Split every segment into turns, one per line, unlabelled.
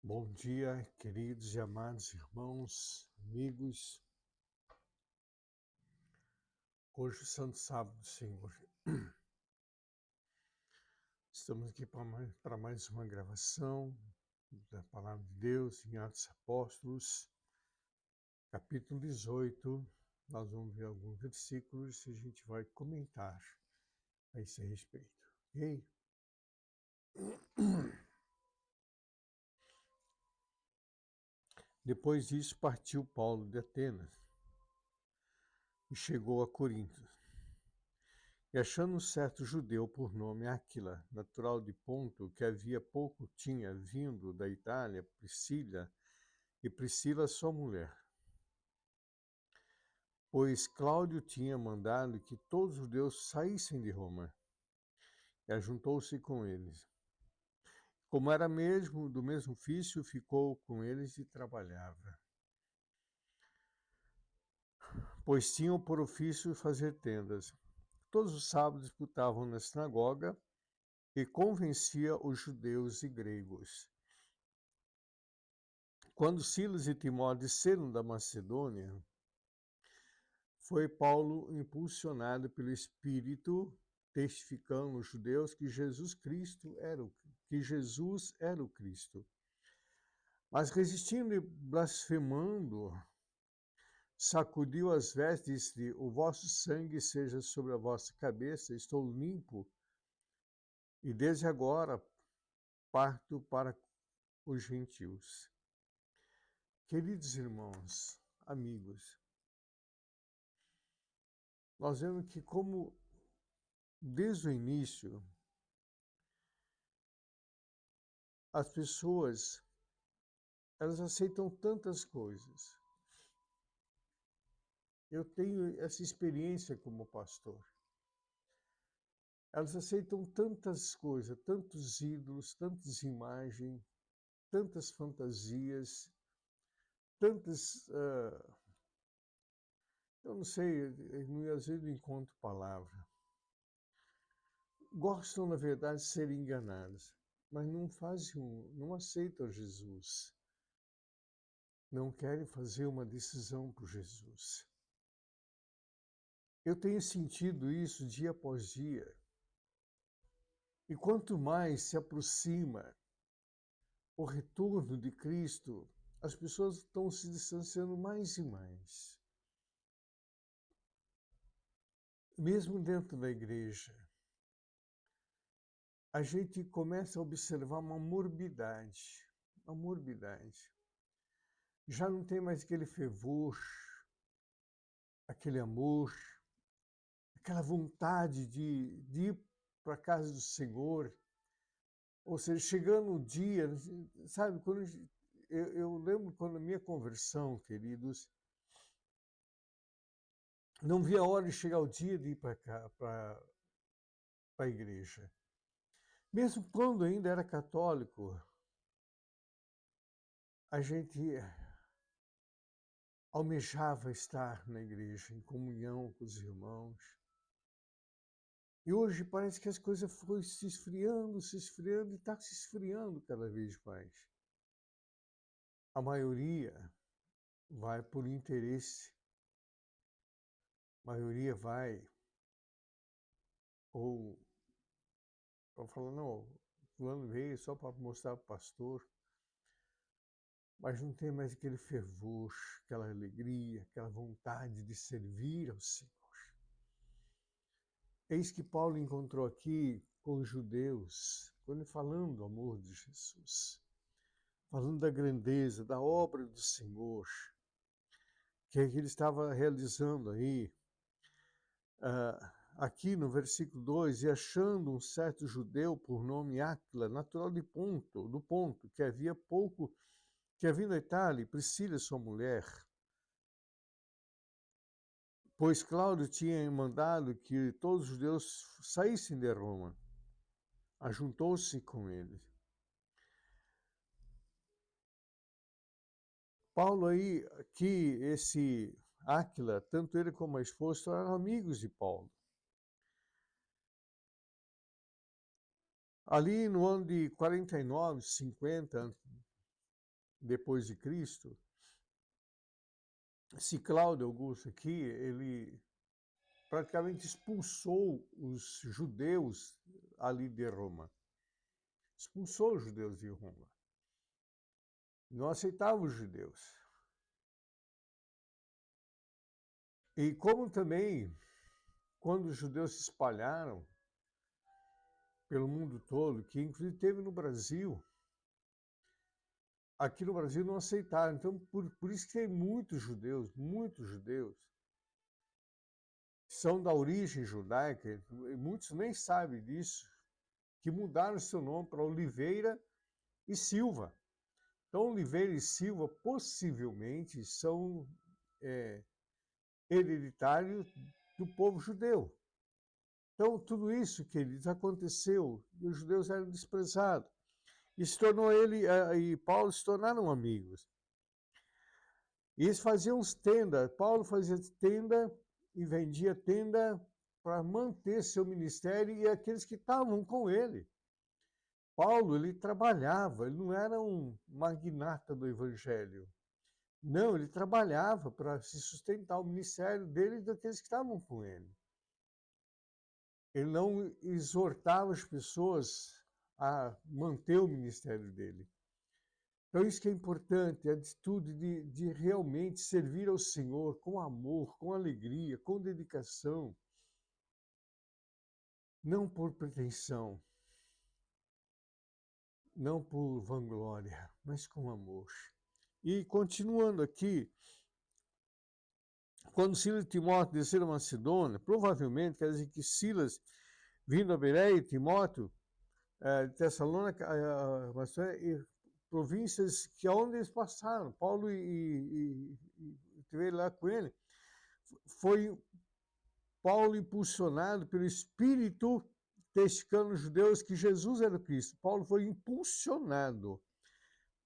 Bom dia, queridos e amados irmãos, amigos. Hoje, é o Santo Sábado do Senhor. Estamos aqui para mais uma gravação da Palavra de Deus em Atos Apóstolos, capítulo 18. Nós vamos ver alguns versículos e a gente vai comentar a esse respeito, ok? Depois disso, partiu Paulo de Atenas e chegou a Corinto. E achando um certo judeu por nome Áquila, natural de Ponto, que havia pouco tinha vindo da Itália, Priscila sua mulher, pois Cláudio tinha mandado que todos os judeus saíssem de Roma, e ajuntou-se com eles. Como era mesmo do mesmo ofício, ficou com eles e trabalhava, pois tinham por ofício fazer tendas. Todos os sábados disputavam na sinagoga e convencia os judeus e gregos. Quando Silas e Timóteo desceram da Macedônia, foi Paulo impulsionado pelo Espírito, testificando aos judeus que Jesus era o Cristo. Mas resistindo e blasfemando, sacudiu as vestes e disse: O vosso sangue seja sobre a vossa cabeça, estou limpo, e desde agora parto para os gentios. Queridos irmãos, amigos, nós vemos que como desde o início as pessoas elas aceitam tantas coisas. Eu tenho essa experiência como pastor. Elas aceitam tantas coisas, tantos ídolos, tantas imagens, tantas fantasias, tantas. Eu não sei, às vezes não encontro palavra. Gostam, na verdade, de ser enganadas, mas não aceitam Jesus. Não querem fazer uma decisão por Jesus. Eu tenho sentido isso dia após dia. E quanto mais se aproxima o retorno de Cristo, as pessoas estão se distanciando mais e mais. Mesmo dentro da igreja, a gente começa a observar uma morbidade. Uma morbidade. Já não tem mais aquele fervor, aquele amor, aquela vontade de ir para a casa do Senhor. Ou seja, chegando o dia, sabe, eu lembro quando a minha conversão, queridos, não via a hora de chegar o dia de ir para cá, para a igreja. Mesmo quando ainda era católico, a gente almejava estar na igreja, em comunhão com os irmãos. E hoje parece que as coisas foram se esfriando e está se esfriando cada vez mais. A maioria vai por interesse, a maioria vai ou falar, não, fulano veio só para mostrar para o pastor, mas não tem mais aquele fervor, aquela alegria, aquela vontade de servir ao Senhor. Eis que Paulo encontrou aqui com os judeus, quando falando do amor de Jesus, falando da grandeza, da obra do Senhor, que ele estava realizando aí, aqui no versículo 2, e achando um certo judeu por nome Áquila, natural de Ponto, do Ponto, que havia vindo da Itália, Priscila, sua mulher, pois Cláudio tinha mandado que todos os judeus saíssem de Roma. Ajuntou-se com ele. Paulo aí, aqui, esse Áquila, tanto ele como a esposa eram amigos de Paulo. Ali no ano de 49, 50 depois de Cristo, esse Cláudio Augusto aqui, ele praticamente expulsou os judeus ali de Roma. Expulsou os judeus de Roma. Não aceitava os judeus. E como também, quando os judeus se espalharam pelo mundo todo, que inclusive teve no Brasil, aqui no Brasil não aceitaram. Então, por isso que tem muitos judeus, que são da origem judaica, e muitos nem sabem disso, que mudaram seu nome para Oliveira e Silva. Então, Oliveira e Silva possivelmente são hereditários do povo judeu. Então, tudo isso, queridos, aconteceu e os judeus eram desprezados. E se tornou ele e Paulo se tornaram amigos. E eles faziam tenda. Paulo fazia tenda e vendia tenda para manter seu ministério e aqueles que estavam com ele. Paulo, ele trabalhava, ele não era um magnata do evangelho. Não, ele trabalhava para se sustentar o ministério dele e daqueles que estavam com ele. Ele não exortava as pessoas a manter o ministério dele. Então, isso que é importante, a atitude de realmente servir ao Senhor com amor, com alegria, com dedicação, não por pretensão, não por vanglória, mas com amor. E continuando aqui, quando Silas e Timóteo desceram a Macedônia, provavelmente quer dizer que Silas, vindo a Bereia, e Timóteo, de Tessalônica, e províncias que aonde eles passaram, Paulo e veio lá com ele, foi Paulo impulsionado pelo Espírito testificando aos judeus que Jesus era o Cristo. Paulo foi impulsionado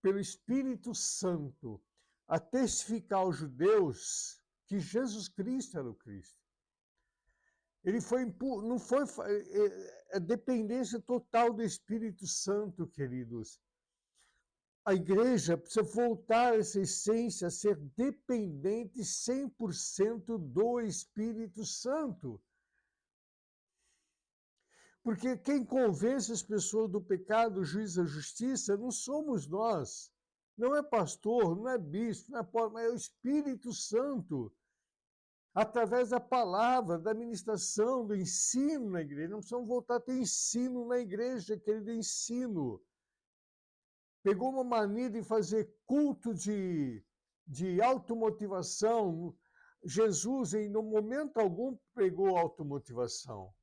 pelo Espírito Santo a testificar aos judeus que Jesus Cristo era o Cristo. Ele foi, não foi a dependência total do Espírito Santo, queridos. A igreja precisa voltar a essa essência, a ser dependente 100% do Espírito Santo. Porque quem convence as pessoas do pecado, do juízo e da justiça não somos nós. Não é pastor, não é bispo, não é apóstolo, mas é o Espírito Santo. Através da palavra, da ministração, do ensino na igreja. Não precisamos voltar a ter ensino na igreja, querido, ensino. Pegou uma mania de fazer culto de automotivação. Jesus, em momento algum, pregou automotivação.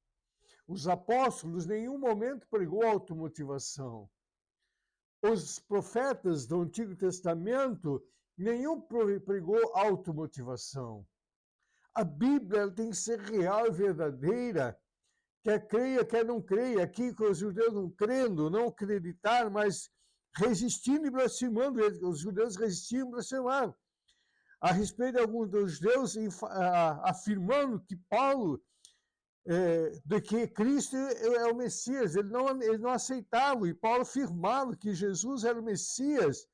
Os apóstolos, em nenhum momento, pregou automotivação. Os profetas do Antigo Testamento, nenhum pregou automotivação. A Bíblia tem que ser real e verdadeira. Quer creia, quer não creia. Aqui com os judeus não crendo, não acreditar, mas resistindo e blasfemando. Os judeus resistiam e blasfemavam. A respeito de alguns dos judeus afirmando que Paulo, de que Cristo é o Messias. Ele não aceitava, e Paulo afirmava que Jesus era o Messias.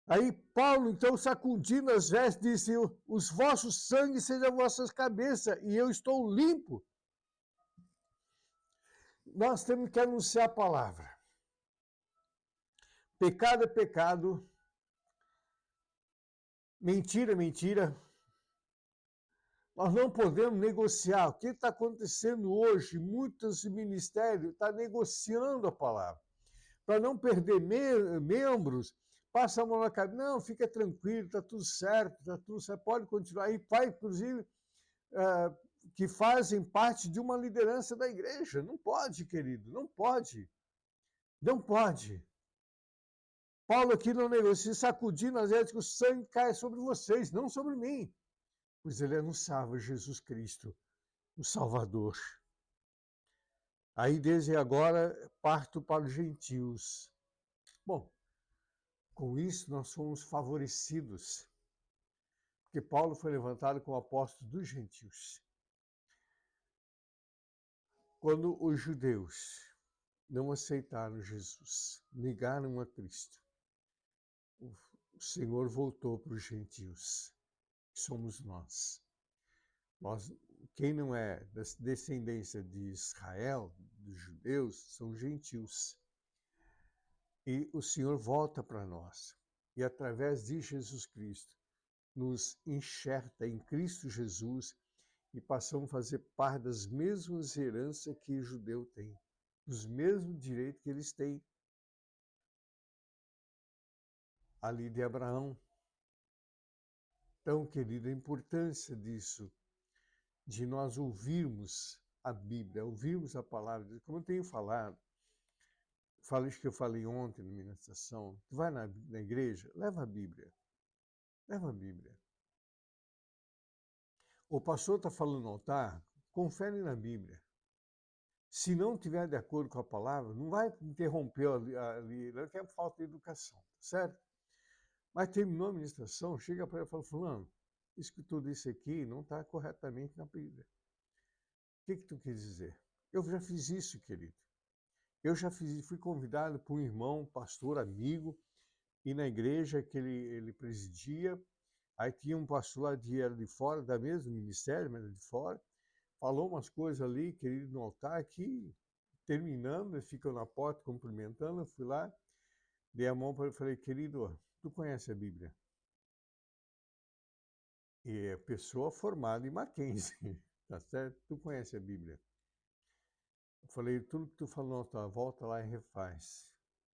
Aí Paulo, então, sacudindo as vestes, disse: os vossos sangues sejam as vossas cabeças, e eu estou limpo. Nós temos que anunciar a palavra. Pecado é pecado, mentira é mentira. Nós não podemos negociar. O que está acontecendo hoje? Muitos ministérios estão negociando a palavra. Para não perder membros, passa a mão na cabeça. Não, fica tranquilo, está tudo certo, pode continuar. E vai, inclusive, que fazem parte de uma liderança da igreja. Não pode, querido, não pode. Não pode. Paulo aqui não negocia, sacudindo as vezes que o sangue cai sobre vocês, não sobre mim. Pois ele anunciava Jesus Cristo, o Salvador. Aí, desde agora, parto para os gentios. Bom, com isso nós somos favorecidos, porque Paulo foi levantado como apóstolo dos gentios. Quando os judeus não aceitaram Jesus, negaram a Cristo, Senhor voltou para os gentios, que somos nós. Nós, quem não é da descendência de Israel, dos judeus, são gentios. E o Senhor volta para nós. E através de Jesus Cristo, nos enxerta em Cristo Jesus e passamos a fazer parte das mesmas heranças que o judeu tem, dos mesmos direitos que eles têm ali de Abraão. Então, querido, a importância disso, de nós ouvirmos a Bíblia, ouvirmos a palavra de Deus, como eu tenho falado, isso que eu falei ontem na ministração, tu vai na igreja, leva a Bíblia, leva a Bíblia. O pastor está falando no altar, confere na Bíblia. Se não estiver de acordo com a palavra, não vai interromper ali, que é falta de educação, certo? Mas terminou a ministração, chega para ele e fala, fulano, isso que tu disse aqui não está corretamente na Bíblia. O que tu quis dizer? Eu já fiz isso, querido. Eu já fiz, fui convidado por um irmão, pastor, amigo, e na igreja que ele presidia, aí tinha um pastor lá era de fora, da mesma ministério, mas de fora, falou umas coisas ali, querido, no altar, que terminando, eles ficam na porta cumprimentando, eu fui lá, dei a mão para ele e falei, querido, tu conhece a Bíblia? E é pessoa formada em Mackenzie, tá certo? Tu conhece a Bíblia? Eu falei, tudo que tu falou, tá, volta lá e refaz.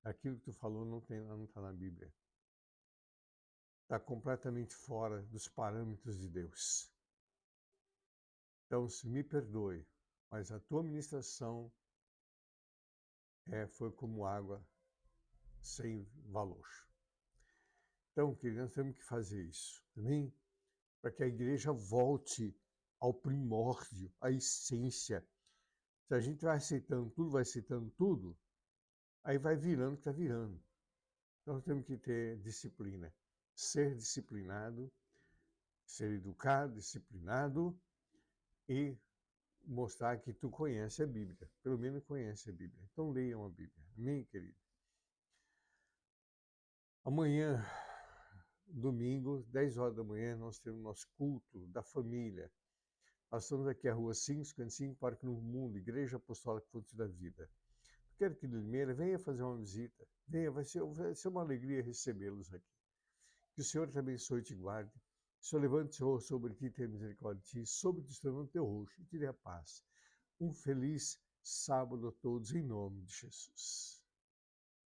Aquilo que tu falou não está na Bíblia. Está completamente fora dos parâmetros de Deus. Então, se me perdoe, mas a tua ministração foi como água sem valor. Então, queridos, nós temos que fazer isso, amém? Para que a igreja volte ao primórdio, à essência. Se a gente vai aceitando tudo, aí vai virando o que está virando. Então, nós temos que ter disciplina, ser disciplinado, ser educado, disciplinado e mostrar que tu conhece a Bíblia, pelo menos conhece a Bíblia. Então, leiam a Bíblia, amém, querido? Amanhã, domingo, 10 horas da manhã, nós temos nosso culto da família. Nós estamos aqui à rua 555, Parque Novo Mundo, Igreja Apostólica Fonte da Vida. Quero que de Limeira venha fazer uma visita. Venha, vai ser uma alegria recebê-los aqui. Que o Senhor te abençoe e te guarde. Que o Senhor levante o seu rosto sobre ti e tenha misericórdia de ti, sobre ti levante o teu rosto e te dê a paz. Um feliz sábado a todos, em nome de Jesus.